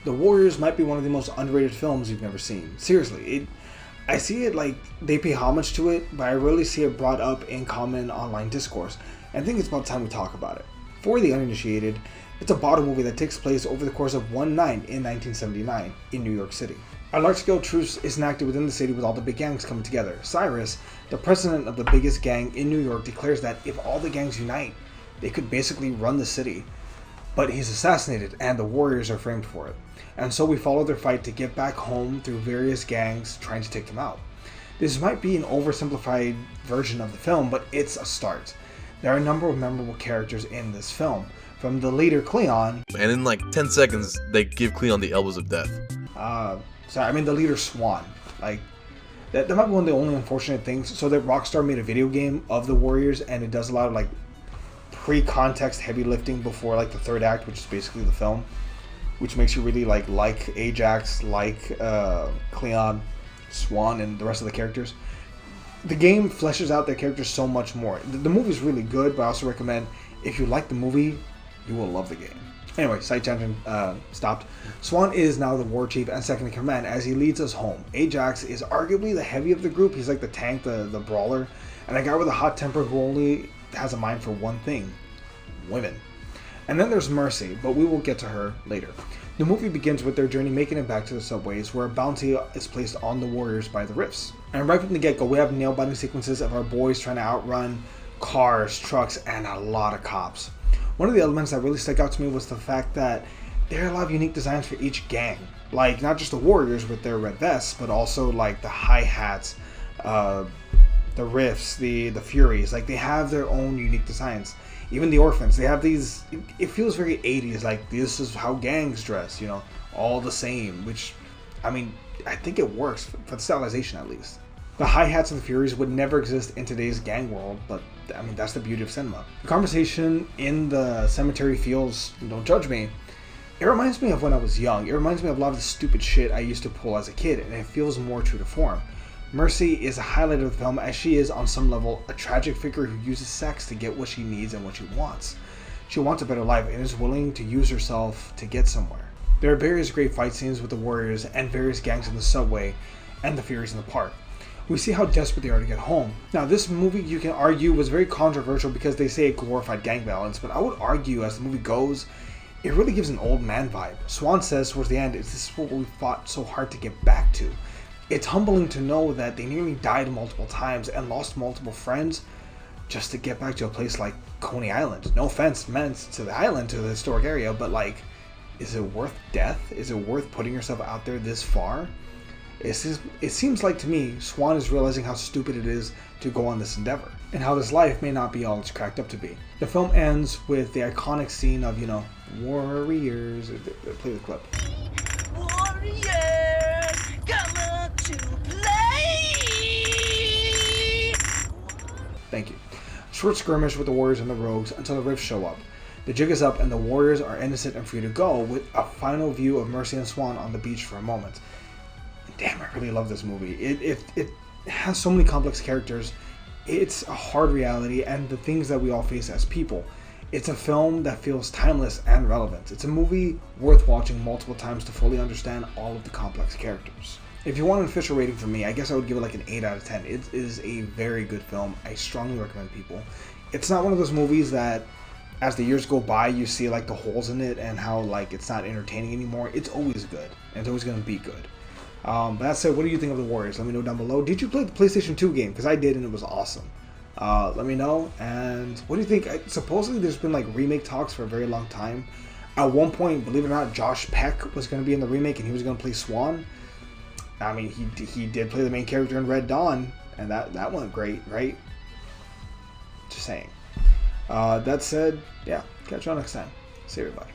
The Warriors might be one of the most underrated films you've never seen. Seriously, I see it like they pay homage to it, but I rarely see it brought up in common online discourse. And I think it's about time we talk about it. For the uninitiated, it's a bottle movie that takes place over the course of one night in 1979 in New York City. A large-scale truce is enacted within the city with all the big gangs coming together. Cyrus, the president of the biggest gang in New York, declares that if all the gangs unite, they could basically run the city. But he's assassinated, and the Warriors are framed for it. And so we follow their fight to get back home through various gangs trying to take them out. This might be an oversimplified version of the film, but it's a start. There are a number of memorable characters in this film, from the leader Cleon, And in like 10 seconds, they give Cleon the elbows of death. the leader Swan. Like, that might be one of the only unfortunate things. So that Rockstar made a video game of the Warriors, and it does a lot of like pre-context heavy lifting before like the third act, which is basically the film, which makes you really like Ajax, Cleon, Swan, and the rest of the characters. The game fleshes out their characters so much more. The movie's really good, but I also recommend, if you like the movie, you will love the game. Anyway, side tangent stopped. Swan is now the war chief and second in command as he leads us home. Ajax is arguably the heavy of the group. He's like the tank, the brawler, and a guy with a hot temper who only has a mind for one thing: women. And then there's Mercy, but we will get to her later. The movie begins with their journey making it back to the subways, where a bounty is placed on the Warriors by the Rifts. And right from the get-go, we have nail-biting sequences of our boys trying to outrun cars, trucks, and a lot of cops. One of the elements that really stuck out to me was the fact that there are a lot of unique designs for each gang. Like, not just the Warriors with their red vests, but also like the hi-hats, the Rifts, the Furies. Like, they have their own unique designs. Even the Orphans, they have these, it feels very 80s, like this is how gangs dress, all the same, which, I mean, I think it works for the stylization at least. The hi-hats of the Furies would never exist in today's gang world, but I mean, that's the beauty of cinema. The conversation in the cemetery feels, don't judge me, it reminds me of when I was young. It reminds me of a lot of the stupid shit I used to pull as a kid, and it feels more true to form. Mercy is a highlight of the film, as she is, on some level, a tragic figure who uses sex to get what she needs and what she wants. She wants a better life and is willing to use herself to get somewhere. There are various great fight scenes with the Warriors and various gangs in the subway and the Furies in the park. We see how desperate they are to get home. Now, this movie, you can argue, was very controversial because they say it glorified gang violence, but I would argue, as the movie goes, it really gives an old man vibe. Swan says towards the end, this is what we fought so hard to get back to. It's humbling to know that they nearly died multiple times and lost multiple friends just to get back to a place like Coney Island. No offense meant to the island, to the historic area, but like, is it worth death? Is it worth putting yourself out there this far? It seems like to me, Swan is realizing how stupid it is to go on this endeavor, and how this life may not be all it's cracked up to be. The film ends with the iconic scene of, Warriors. Play the clip. Warriors, come on to play! Thank you. Short skirmish with the Warriors and the Rogues until the Rifts show up. The jig is up and the Warriors are innocent and free to go, with a final view of Mercy and Swan on the beach for a moment. Damn, I really love this movie. It has so many complex characters. It's a hard reality and the things that we all face as people. It's a film that feels timeless and relevant. It's a movie worth watching multiple times to fully understand all of the complex characters. If you want an official rating from me, I guess I would give it like an 8 out of 10. It is a very good film. I strongly recommend people. It's not one of those movies that, as the years go by, you see like the holes in it and how like it's not entertaining anymore. It's always good, and it's always going to be good. But that said, what do you think of the Warriors? Let me know down below. Did you play the PlayStation 2 game? Because I did, and it was awesome. Let me know. And what do you think? Supposedly there's been like remake talks for a very long time. At one point, believe it or not, Josh Peck was going to be in the remake and he was going to play Swan. I mean, he did play the main character in Red Dawn, and that went great, right? Just saying. That said, yeah, catch you all next time. See everybody.